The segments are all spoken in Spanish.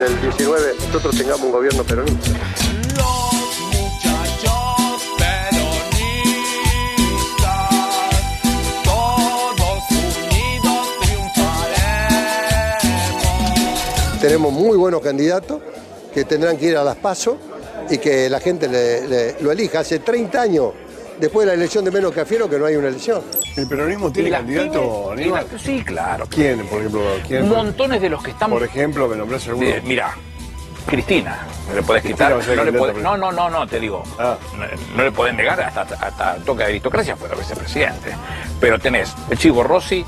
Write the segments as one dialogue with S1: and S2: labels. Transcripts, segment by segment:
S1: el 19 nosotros tengamos un gobierno peronista.
S2: Los muchachos peronistas, todos unidos triunfaremos.
S1: Tenemos muy buenos candidatos que tendrán que ir a las PASO y que la gente lo elija. Hace 30 años, después de la elección de Menos Cafiero, que no hay una elección.
S3: ¿El peronismo tiene candidato, Aníbal?
S4: Sí, claro.
S3: ¿Quién, por ejemplo? ¿Quién?
S4: Montones de los que estamos...
S3: Por ejemplo, ¿me nombrás alguno?
S4: Mira, Cristina, no le podés quitar,
S3: va a ser
S4: no, te digo, no le podés negar hasta toque de aristocracia, fue vicepresidente. Pero tenés el Chivo Rossi,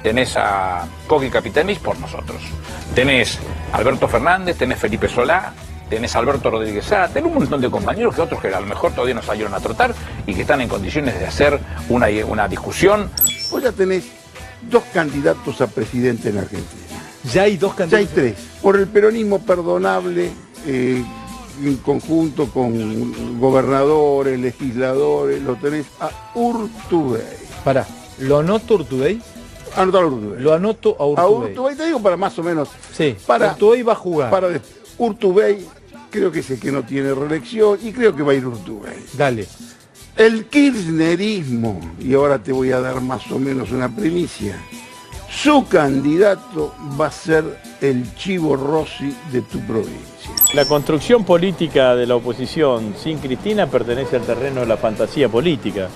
S4: tenés a Coqui Capitanich por nosotros, tenés a Alberto Fernández, tenés Felipe Solá, tenés a Alberto Rodríguez Sá, tenés un montón de compañeros que otros que a lo mejor todavía no salieron a trotar y que están en condiciones de hacer una discusión.
S5: Vos ya tenés 2 candidatos a presidente en Argentina.
S6: Ya hay 2 candidatos.
S5: Ya hay 3. Por el peronismo perdonable, en conjunto con gobernadores, legisladores, lo tenés a Urtubey.
S6: Pará, ¿lo anoto Urtubey?
S5: Anotar a Urtubey.
S6: Lo anoto a Urtubey.
S5: A Urtubey, te digo para más o menos.
S6: Sí,
S5: para,
S6: Urtubey va a jugar.
S5: Para Urtubey, creo que es el que no tiene reelección y creo que va a ir Urtubey.
S6: Dale.
S5: El kirchnerismo, y ahora te voy a dar más o menos una primicia, su candidato va a ser el Chivo Rossi de tu provincia.
S7: La construcción política de la oposición sin Cristina pertenece al terreno de la fantasía política,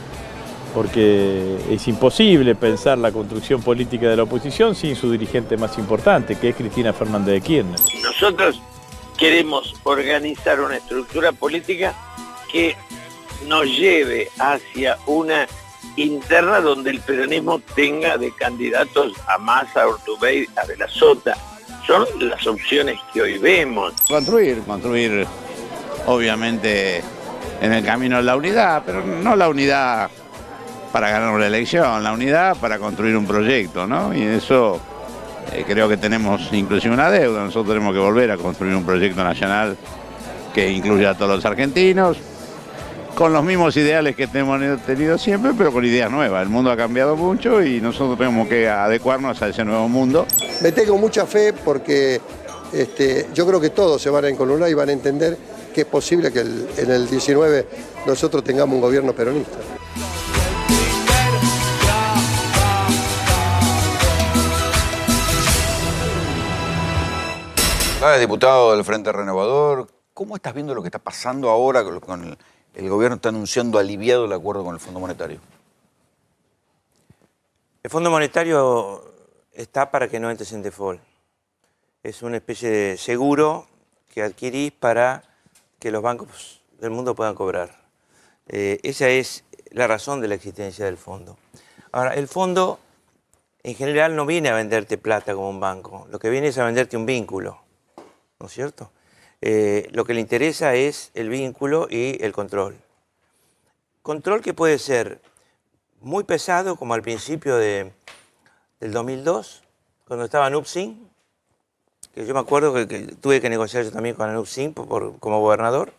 S7: porque es imposible pensar la construcción política de la oposición sin su dirigente más importante, que es Cristina Fernández de Kirchner.
S8: Nosotros queremos organizar una estructura política que nos lleve hacia una interna donde el peronismo tenga de candidatos a Massa, a Urtubey, a De la Sota. Son las opciones que hoy vemos.
S9: Construir, obviamente, en el camino de la unidad, pero no la unidad para ganar una elección, la unidad para construir un proyecto, ¿no? Y eso creo que tenemos inclusive una deuda. Nosotros tenemos que volver a construir un proyecto nacional que incluya a todos los argentinos, con los mismos ideales que hemos tenido siempre, pero con ideas nuevas. El mundo ha cambiado mucho y nosotros tenemos que adecuarnos a ese nuevo mundo.
S1: Me tengo mucha fe porque yo creo que todos se van a encolunar y van a entender que es posible que en el 19 nosotros tengamos un gobierno peronista.
S10: Diputado del Frente Renovador, ¿cómo estás viendo lo que está pasando ahora con el gobierno está anunciando aliviado el acuerdo con el Fondo Monetario?
S11: El Fondo Monetario está para que no entres en default. Es una especie de seguro que adquirís para que los bancos del mundo puedan cobrar. Esa es la razón de la existencia del fondo. Ahora, el fondo en general no viene a venderte plata como un banco, lo que viene es a venderte un vínculo, ¿no es cierto? Lo que le interesa es el vínculo y el control. Control que puede ser muy pesado, como al principio del 2002, cuando estaba Nupsin, que yo me acuerdo que tuve que negociar yo también con Nupsin como gobernador.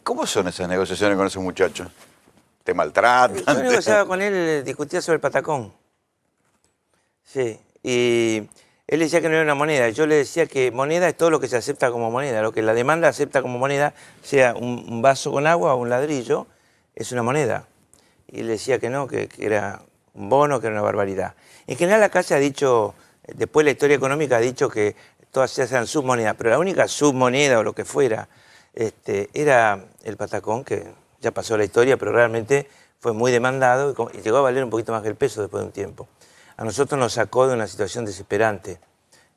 S10: ¿Cómo son esas negociaciones con esos muchachos? ¿Te maltratan?
S11: Yo negociaba con él, discutía sobre el patacón. Sí, y él decía que no era una moneda. Yo le decía que moneda es todo lo que se acepta como moneda. Lo que la demanda acepta como moneda, sea un vaso con agua o un ladrillo, es una moneda. Y él decía que no, que era un bono, que era una barbaridad. En general acá se ha dicho, después la historia económica ha dicho que todas sean submonedas, pero la única submoneda o lo que fuera era el patacón, que ya pasó la historia, pero realmente fue muy demandado y llegó a valer un poquito más que el peso después de un tiempo. A nosotros nos sacó de una situación desesperante.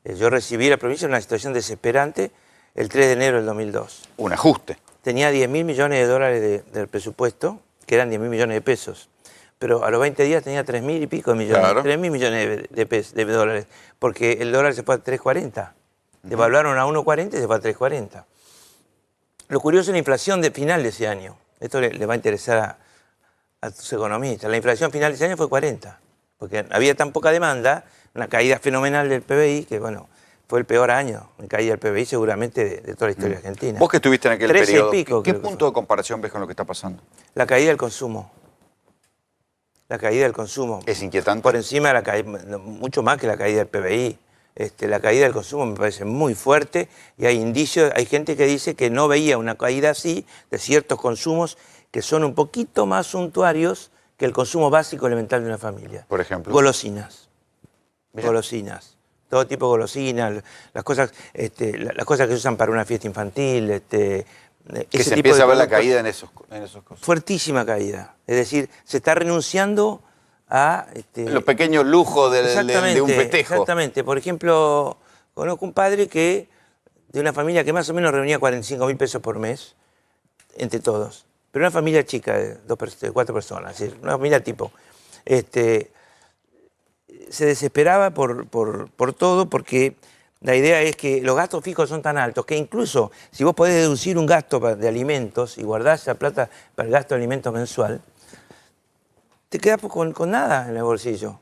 S11: Yo recibí la provincia en una situación desesperante el 3 de enero del 2002.
S10: Un ajuste.
S11: Tenía 10.000 millones de dólares del presupuesto, que eran 10.000 millones de pesos. Pero a los 20 días tenía 3.000 y pico de millones, claro. 3.000 millones de dólares, porque el dólar se fue a 3.40. Devaluaron a 1.40 y se fue a 3.40. Lo curioso es la inflación de final de ese año. Esto le va a interesar a tus economistas. La inflación final de ese año fue 40. Porque había tan poca demanda, una caída fenomenal del PBI, que bueno, fue el peor año en caída del PBI seguramente de toda la historia argentina.
S10: Vos que estuviste en aquel periodo,
S11: y pico,
S10: ¿qué punto de comparación ves con lo que está pasando?
S11: La caída del consumo. La caída del consumo.
S10: ¿Es inquietante?
S11: Por encima de la caída, mucho más que la caída del PBI. la caída del consumo me parece muy fuerte y hay indicios, hay gente que dice que no veía una caída así de ciertos consumos que son un poquito más suntuarios que el consumo básico elemental de una familia.
S10: Por ejemplo.
S11: Golosinas.
S10: Mirá.
S11: Golosinas. Todo tipo de golosinas, las cosas que se usan para una fiesta infantil.
S10: Que se empieza a ver la caída en esos cosas.
S11: Fuertísima caída. Es decir, se está renunciando a...
S10: los pequeños lujos de un festejo.
S11: Exactamente. Por ejemplo, conozco un padre de una familia que más o menos reunía 45.000 pesos por mes, entre todos. Pero una familia chica, de 4 personas, es decir, una familia tipo. Se desesperaba por todo porque la idea es que los gastos fijos son tan altos que incluso si vos podés deducir un gasto de alimentos y guardás esa plata para el gasto de alimentos mensual, te quedás con nada en el bolsillo.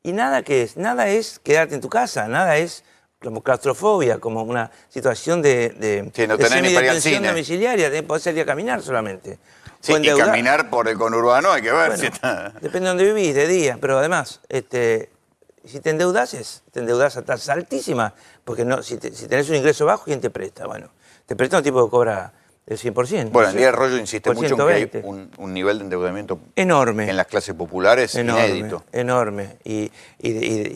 S11: ¿Y nada qué es? Nada es quedarte en tu casa, nada es como claustrofobia, como una situación de
S10: no tenés ni para ir al cine.
S11: Domiciliaria, podés salir a caminar solamente.
S10: Sí, y caminar por el conurbano hay que ver si está...
S11: Depende de dónde vivís, de día, pero además, si te endeudás a tasas altísimas, porque si tenés un ingreso bajo, ¿quién te presta? Bueno, te presta un tipo que cobra el 100%.
S10: Bueno, el día de Arroyo insiste
S11: por
S10: mucho en que hay un nivel de endeudamiento
S11: enorme
S10: en las clases populares inédito.
S11: Enorme. Y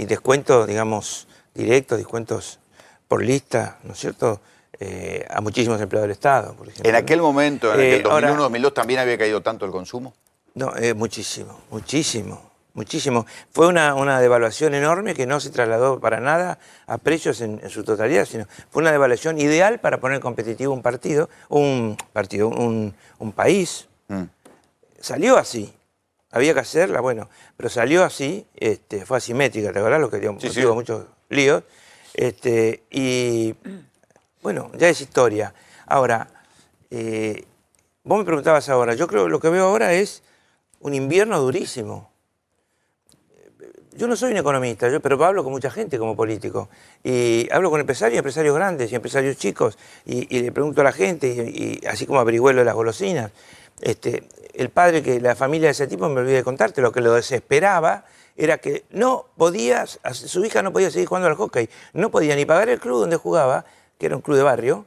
S11: descuentos, digamos, directos, descuentos por lista, ¿no es cierto?, a muchísimos empleados del Estado, por ejemplo.
S10: ¿En aquel momento, en el 2001-2002, también había caído tanto el consumo?
S11: No, muchísimo. Fue una devaluación enorme que no se trasladó para nada a precios en su totalidad, sino fue una devaluación ideal para poner competitivo un país. Salió así. Había que hacerla, bueno, pero salió así, fue asimétrica, ¿te acordás? Lo que dio muchos líos. Y bueno, ya es historia. Ahora, vos me preguntabas ahora, yo creo que lo que veo ahora es un invierno durísimo. Yo no soy un economista, pero hablo con mucha gente como político. Y hablo con empresarios grandes y empresarios chicos, y le pregunto a la gente, y así como averigüé lo de las golosinas. El padre que la familia de ese tipo, me olvidé de contarte, lo que lo desesperaba era que su hija no podía seguir jugando al hockey, no podía ni pagar el club donde jugaba, que era un club de barrio,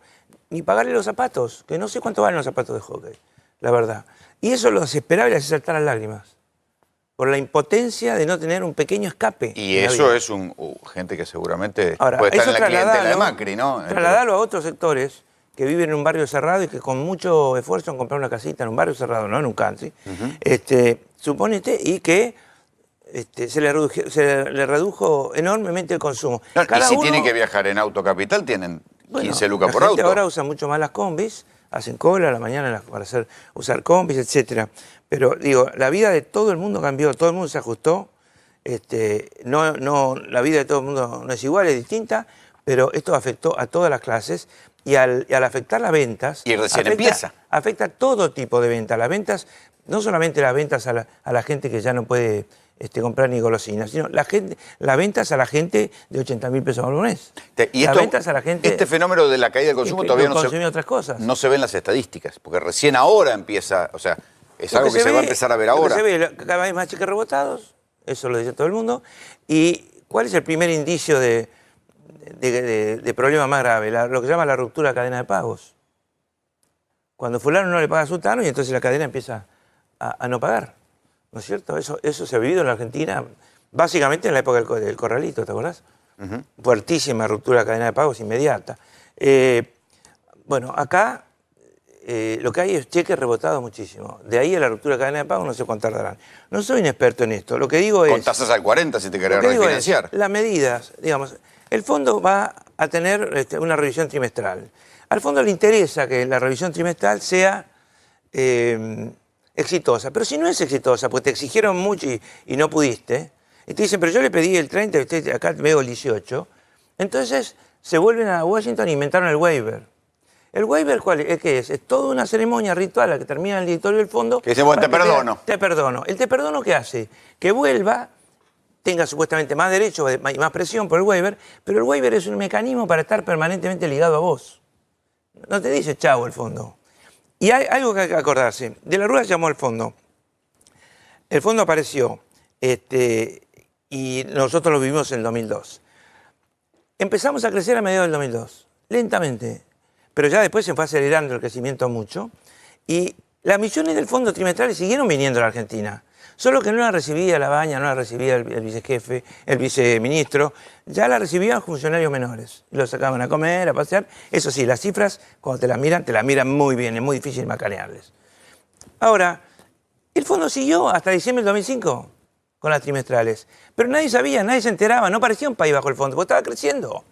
S11: ni pagarle los zapatos, que no sé cuánto valen los zapatos de hockey, la verdad. Y eso lo desesperaba y le hacía saltar las lágrimas, por la impotencia de no tener un pequeño escape.
S10: Y eso es gente que seguramente puede estar en la clientela de Macri, ¿no?
S11: Trasladarlo a otros sectores que viven en un barrio cerrado y que con mucho esfuerzo han comprado una casita en un barrio cerrado, no en un country, supónete, y que se le redujo enormemente el consumo.
S10: No, y si tienen que viajar en autocapital, tienen 15 lucas por auto.
S11: Ahora usan mucho más las combis, hacen cola a la mañana para usar combis, etc. Pero digo, la vida de todo el mundo cambió, todo el mundo se ajustó. La vida de todo el mundo no es igual, es distinta, pero esto afectó a todas las clases y al afectar las ventas...
S10: Y recién empieza.
S11: Afecta todo tipo de ventas. Las ventas, no solamente las ventas a la gente que ya no puede comprar ni golosinas, sino las ventas a la gente de 80.000 pesos al mes.
S10: Y las ventas a la gente... Este fenómeno de la caída del consumo todavía
S11: otras cosas.
S10: No se ve en las estadísticas, porque recién ahora empieza, o sea, es algo que se va a empezar a ver ahora.
S11: Se ve cada vez más cheques rebotados, eso lo dice todo el mundo. ¿Y cuál es el primer indicio de problema más grave? Lo que se llama la ruptura de cadena de pagos. Cuando fulano no le paga a sultano y entonces la cadena empieza a no pagar. ¿No es cierto? Eso se ha vivido en la Argentina, básicamente en la época del corralito, ¿te acordás? Fuertísima ruptura de cadena de pagos inmediata. Bueno, acá lo que hay es cheques rebotados muchísimo. De ahí a la ruptura de cadena de pagos no sé cuánto tardarán. No soy un experto en esto. Lo que digo es...
S10: Con tasas al 40 si te querés refinanciar.
S11: Las medidas, digamos, el fondo va a tener una revisión trimestral. Al fondo le interesa que la revisión trimestral sea exitosa. Pero si no es exitosa, pues te exigieron mucho y no pudiste, y te dicen, pero yo le pedí el 30 y usted acá me dio el 18, entonces se vuelven a Washington e inventaron el waiver. ¿El waiver cuál es? ¿Qué es? Es toda una ceremonia ritual a la que termina el directorio del fondo.
S10: Que dice, bueno, te perdono.
S11: Te perdono. ¿El te perdono qué hace? Que vuelva, tenga supuestamente más derecho y más presión por el waiver, pero el waiver es un mecanismo para estar permanentemente ligado a vos. No te dice chavo el fondo. Y hay algo que hay que acordarse. De la Rúa llamó al fondo. El fondo apareció y nosotros lo vivimos en el 2002. Empezamos a crecer a mediados del 2002, lentamente, pero ya después se fue acelerando el crecimiento mucho y las misiones del fondo trimestrales siguieron viniendo a la Argentina, solo que no la recibía la Baña, no la recibía el vicejefe, el viceministro, ya la recibían funcionarios menores, los sacaban a comer, a pasear. Eso sí, las cifras, cuando te las miran muy bien, es muy difícil macanearles. Ahora, el fondo siguió hasta diciembre del 2005 con las trimestrales, pero nadie sabía, nadie se enteraba, no parecía un país bajo el fondo, porque estaba creciendo.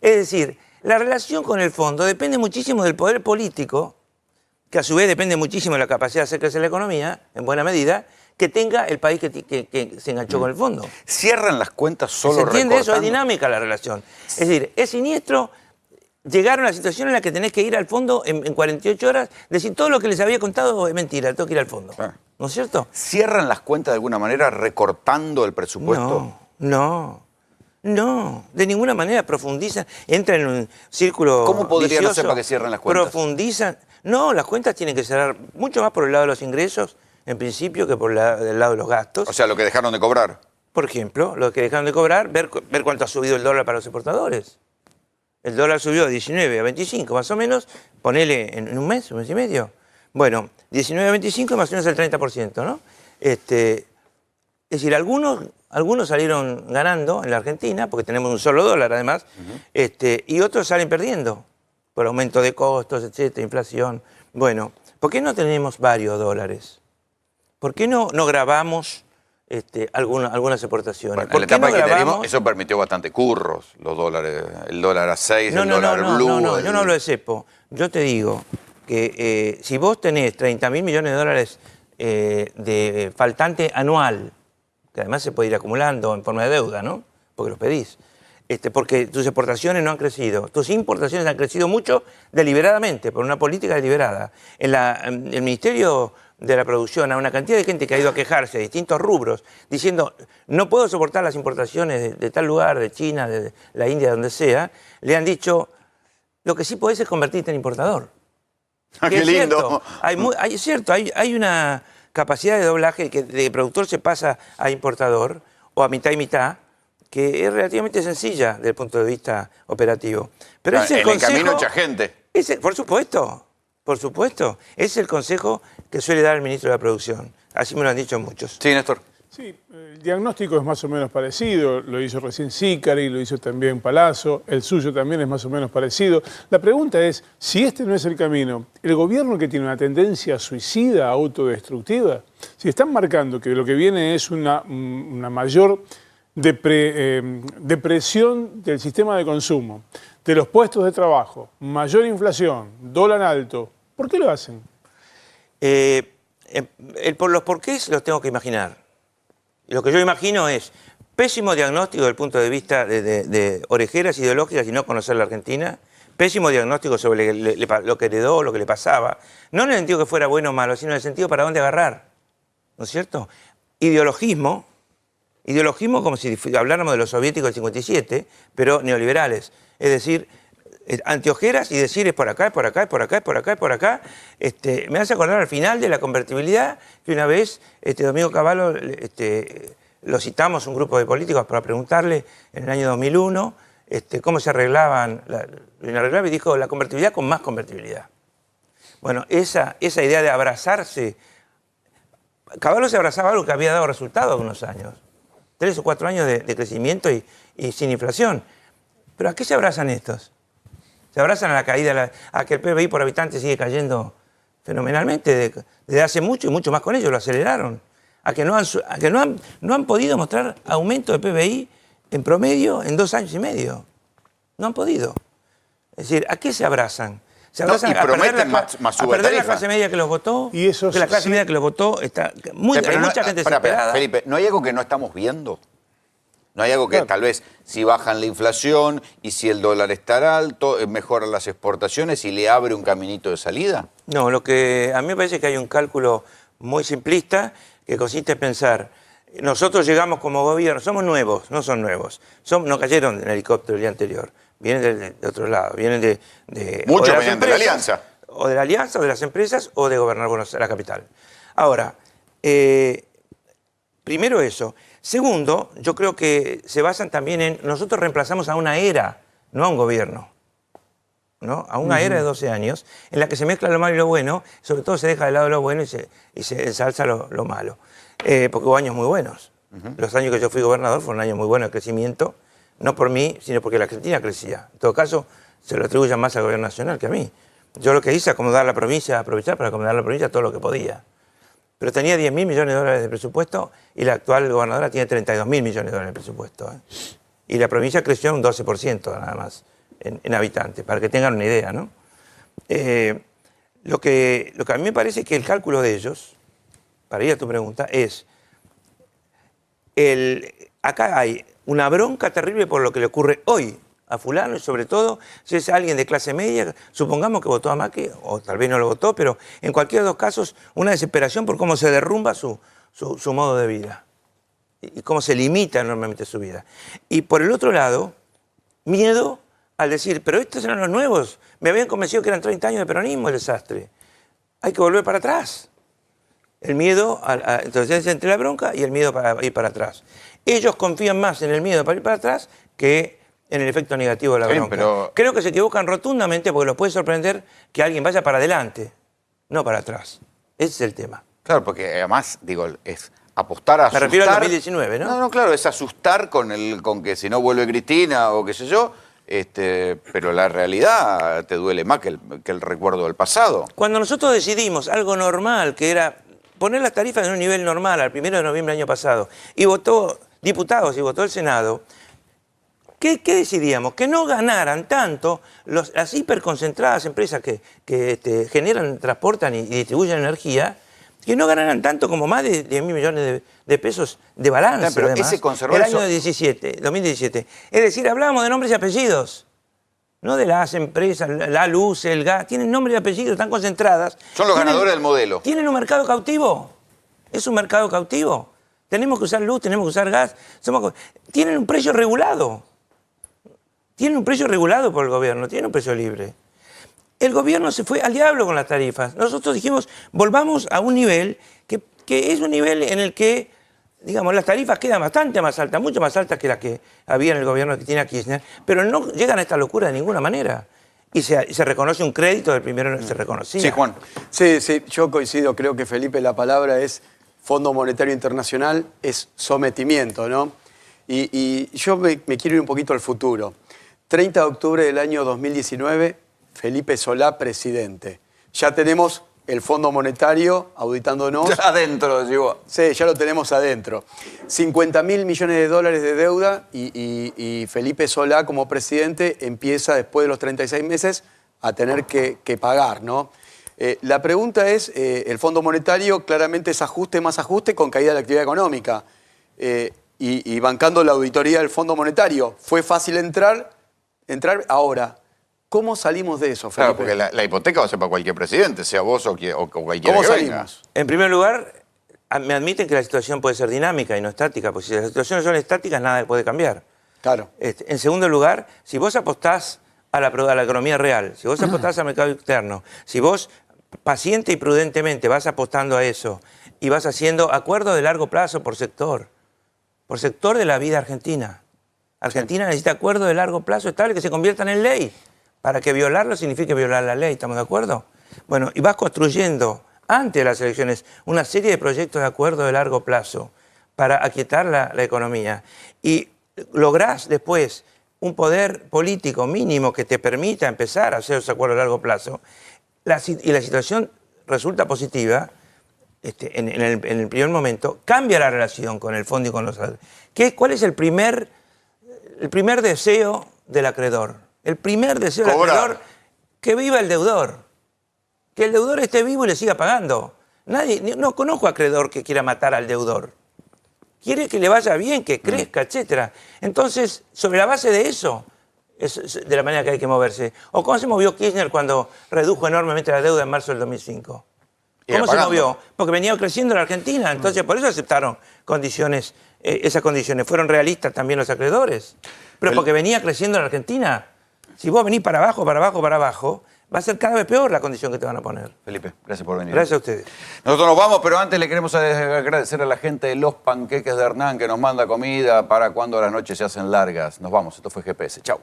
S11: Es decir, la relación con el fondo depende muchísimo del poder político, que a su vez depende muchísimo de la capacidad de hacer crecer la economía, en buena medida, que tenga el país que se enganchó con el fondo.
S10: ¿Cierran las cuentas solo
S11: ¿Se entiende eso? Es
S10: recortando?
S11: dinámica la relación. Es decir, es siniestro llegar a una situación en la que tenés que ir al fondo en 48 horas, decir todo lo que les había contado es mentira, tengo que ir al fondo. ¿No es cierto?
S10: ¿Cierran las cuentas de alguna manera recortando el presupuesto?
S11: No, de ninguna manera profundizan, entran en un círculo
S10: ¿Cómo podrían
S11: vicioso,
S10: hacer para que cierren las cuentas?
S11: Profundizan. No, las cuentas tienen que cerrar mucho más por el lado de los ingresos, en principio, que por el lado de los gastos.
S10: O sea, lo que dejaron de cobrar.
S11: Por ejemplo, lo que dejaron de cobrar, ver cuánto ha subido el dólar para los exportadores. El dólar subió de 19 a 25, más o menos, ponele en un mes y medio. Bueno, 19 a 25 más o menos el 30%, ¿no? Es decir, algunos salieron ganando en la Argentina, porque tenemos un solo dólar además, y otros salen perdiendo, por aumento de costos, etcétera, inflación. Bueno, ¿por qué no tenemos varios dólares? ¿Por qué no grabamos algunas exportaciones?
S10: Bueno, en
S11: ¿Por
S10: la
S11: qué
S10: etapa
S11: no
S10: del kirchnerismo
S11: grabamos?
S10: eso permitió bastante curros, los dólares, el dólar a 6, el dólar blue.
S11: No, yo no hablo de cepo. Yo te digo que si vos tenés 30.000 millones de dólares de faltante anual, que además se puede ir acumulando en forma de deuda, ¿no? Porque los pedís. Porque tus exportaciones no han crecido. Tus importaciones han crecido mucho deliberadamente, por una política deliberada. El Ministerio de la Producción, a una cantidad de gente que ha ido a quejarse de distintos rubros, diciendo, no puedo soportar las importaciones de tal lugar, de China, de la India, donde sea, le han dicho, lo que sí podés es convertirte en importador.
S10: ¡Qué lindo!
S11: Es cierto, hay una capacidad de doblaje que de productor se pasa a importador, o a mitad y mitad, que es relativamente sencilla desde el punto de vista operativo. Pero es el
S10: en el camino echa gente.
S11: Por supuesto. Es el consejo que suele dar el ministro de la Producción. Así me lo han dicho muchos.
S10: Sí, Néstor.
S12: Sí, el diagnóstico es más o menos parecido, lo hizo recién Sicari, lo hizo también Palazzo, el suyo también es más o menos parecido. La pregunta es, si este no es el camino, ¿el gobierno que tiene una tendencia suicida, autodestructiva? Si están marcando que lo que viene es una mayor depresión del sistema de consumo, de los puestos de trabajo, mayor inflación, dólar alto, ¿por qué lo hacen?
S11: Por los porqués los tengo que imaginar. Lo que yo imagino es pésimo diagnóstico desde el punto de vista de orejeras ideológicas y no conocer la Argentina, pésimo diagnóstico sobre lo que heredó, lo que le pasaba, no en el sentido que fuera bueno o malo, sino en el sentido para dónde agarrar, ¿no es cierto? Ideologismo como si habláramos de los soviéticos del 57, pero neoliberales, es decir, anteojeras y decir es por acá, es por acá, es por acá, es por acá, es por acá. Me hace acordar al final de la convertibilidad que una vez Domingo Cavallo lo citamos un grupo de políticos para preguntarle en el año 2001 cómo se arreglaban, lo inarreglable, y dijo la convertibilidad con más convertibilidad. Bueno, esa idea de abrazarse, Cavallo se abrazaba a algo que había dado resultado hace unos años, 3 o 4 años de crecimiento y sin inflación. ¿Pero a qué se abrazan estos? Se abrazan a la caída, a que el PBI por habitante sigue cayendo fenomenalmente desde hace mucho y mucho más con ellos, lo aceleraron. A que no han podido mostrar aumento de PBI en promedio en 2 años y medio. No han podido. Es decir, ¿a qué se abrazan? Se abrazan
S10: y prometen más
S11: a perder la clase media que los votó,
S12: y eso
S11: que la clase media que los votó hay mucha gente desesperada.
S10: Felipe, ¿no hay algo que no estamos viendo? ¿No hay algo que tal vez si bajan la inflación y si el dólar está alto, mejoran las exportaciones y le abre un caminito de salida?
S11: No, lo que a mí me parece que hay un cálculo muy simplista que consiste en pensar, nosotros llegamos como gobierno, somos nuevos, no son nuevos, no cayeron en helicóptero el día anterior, vienen de otro lado, vienen de
S10: muchos
S11: de
S10: venían de la Alianza.
S11: O de la Alianza, o de las empresas, o de gobernar la capital. Ahora, primero eso. Segundo, yo creo que se basan también en, nosotros reemplazamos a una era no a un gobierno, ¿no? A una era de 12 años en la que se mezcla lo malo y lo bueno, sobre todo se deja de lado lo bueno y se ensalza lo malo. Porque hubo años muy buenos. Los años que yo fui gobernador fueron años muy buenos de crecimiento, no por mí, sino porque la Argentina crecía. En todo caso, se lo atribuyen más al gobierno nacional que a mí. Yo lo que hice es acomodar la provincia, aprovechar para acomodar la provincia todo lo que podía. Pero tenía 10.000 millones de dólares de presupuesto y la actual gobernadora tiene 32.000 millones de dólares de presupuesto. Y la provincia creció un 12% nada más en habitantes, para que tengan una idea, ¿no? Lo que a mí me parece que el cálculo de ellos, para ir a tu pregunta, es... acá hay una bronca terrible por lo que le ocurre hoy a fulano, y sobre todo si es alguien de clase media, supongamos que votó a Macri, o tal vez no lo votó, pero en cualquiera de los casos una desesperación por cómo se derrumba su modo de vida y cómo se limita enormemente su vida. Y por el otro lado, miedo al decir, pero estos eran los nuevos, me habían convencido que eran 30 años de peronismo el desastre, hay que volver para atrás. El miedo, entonces entre la bronca y el miedo para ir para atrás. Ellos confían más en el miedo para ir para atrás que en el efecto negativo de la bronca. Pero... Creo que se equivocan rotundamente porque los puede sorprender que alguien vaya para adelante, no para atrás. Ese es el tema.
S10: Claro, porque además, digo, es apostar a asustar.
S11: Me refiero al 2019, ¿no?
S10: No, claro, es asustar con que si no vuelve Cristina o qué sé yo, pero la realidad te duele más que el recuerdo del pasado.
S11: Cuando nosotros decidimos algo normal, que era poner las tarifas en un nivel normal al 1 de noviembre del año pasado, y votó diputados y votó el Senado, ¿qué decidíamos? Que no ganaran tanto las hiperconcentradas empresas que generan, transportan y distribuyen energía, que no ganaran tanto como más de 10.000 millones de pesos de balance.
S10: Pero
S11: además,
S10: ese conservó
S11: el año 2017. Es decir, hablábamos de nombres y apellidos. No de las empresas, la luz, el gas, tienen nombre y apellido, están concentradas.
S10: Son los ganadores del modelo.
S11: ¿Tienen un mercado cautivo? ¿Es un mercado cautivo? Tenemos que usar luz, tenemos que usar gas. Tienen un precio regulado. Tienen un precio regulado por el gobierno, tienen un precio libre. El gobierno se fue al diablo con las tarifas. Nosotros dijimos, volvamos a un nivel que es un nivel en el que, digamos, las tarifas quedan bastante más altas, mucho más altas que las que había en el gobierno de Cristina Kirchner, pero no llegan a esta locura de ninguna manera. Y se reconoce un crédito del primero que se reconocía.
S10: Sí, Juan.
S13: Sí, yo coincido. Creo que, Felipe, la palabra es Fondo Monetario Internacional, es sometimiento, ¿no? Y yo me quiero ir un poquito al futuro. 30 de octubre del año 2019, Felipe Solá, presidente. Ya tenemos el Fondo Monetario auditándonos.
S10: Ya adentro, llegó.
S13: Sí, ya lo tenemos adentro. 50.000 millones de dólares de deuda y Felipe Solá, como presidente, empieza después de los 36 meses a tener que pagar, ¿no? La pregunta es, el Fondo Monetario claramente es ajuste más ajuste con caída de la actividad económica. Y bancando la auditoría del Fondo Monetario. ¿Fue fácil entrar ahora? ¿Cómo salimos de eso, Felipe?
S10: Claro, porque la hipoteca va a ser para cualquier presidente, sea vos o cualquiera.
S13: ¿Cómo
S10: que
S13: salimos?
S10: venga.
S11: En primer lugar, me admiten que la situación puede ser dinámica y no estática, porque si las situaciones son estáticas, nada puede cambiar.
S13: Claro.
S11: En segundo lugar, si vos apostás a la economía real, si vos apostás al mercado externo, si vos paciente y prudentemente vas apostando a eso y vas haciendo acuerdos de largo plazo por sector de la vida argentina. Argentina necesita acuerdos de largo plazo estables que se conviertan en ley. Para que violarlo signifique violar la ley, ¿estamos de acuerdo? Bueno, y vas construyendo antes de las elecciones una serie de proyectos de acuerdo de largo plazo para aquietar la economía. Y lográs después un poder político mínimo que te permita empezar a hacer esos acuerdos de largo plazo, y la situación resulta positiva, en el primer momento, cambia la relación con el fondo y con los... ¿Cuál es el primer deseo del acreedor? El primer deseo del acreedor, que viva el deudor. Que el deudor esté vivo y le siga pagando. No conozco acreedor que quiera matar al deudor. Quiere que le vaya bien, que crezca, etc. Entonces, sobre la base de eso, es de la manera que hay que moverse. ¿O cómo se movió Kirchner cuando redujo enormemente la deuda en marzo del 2005? ¿Cómo se movió? Porque venía creciendo la Argentina, entonces por eso aceptaron esas condiciones. Fueron realistas también los acreedores. Pero porque venía creciendo la Argentina. Si vos venís para abajo, va a ser cada vez peor la condición que te van a poner.
S10: Felipe, gracias por venir.
S11: Gracias a ustedes.
S10: Nosotros nos vamos, pero antes le queremos agradecer a la gente de Los Panqueques de Hernán que nos manda comida para cuando las noches se hacen largas. Nos vamos, esto fue GPS. Chau.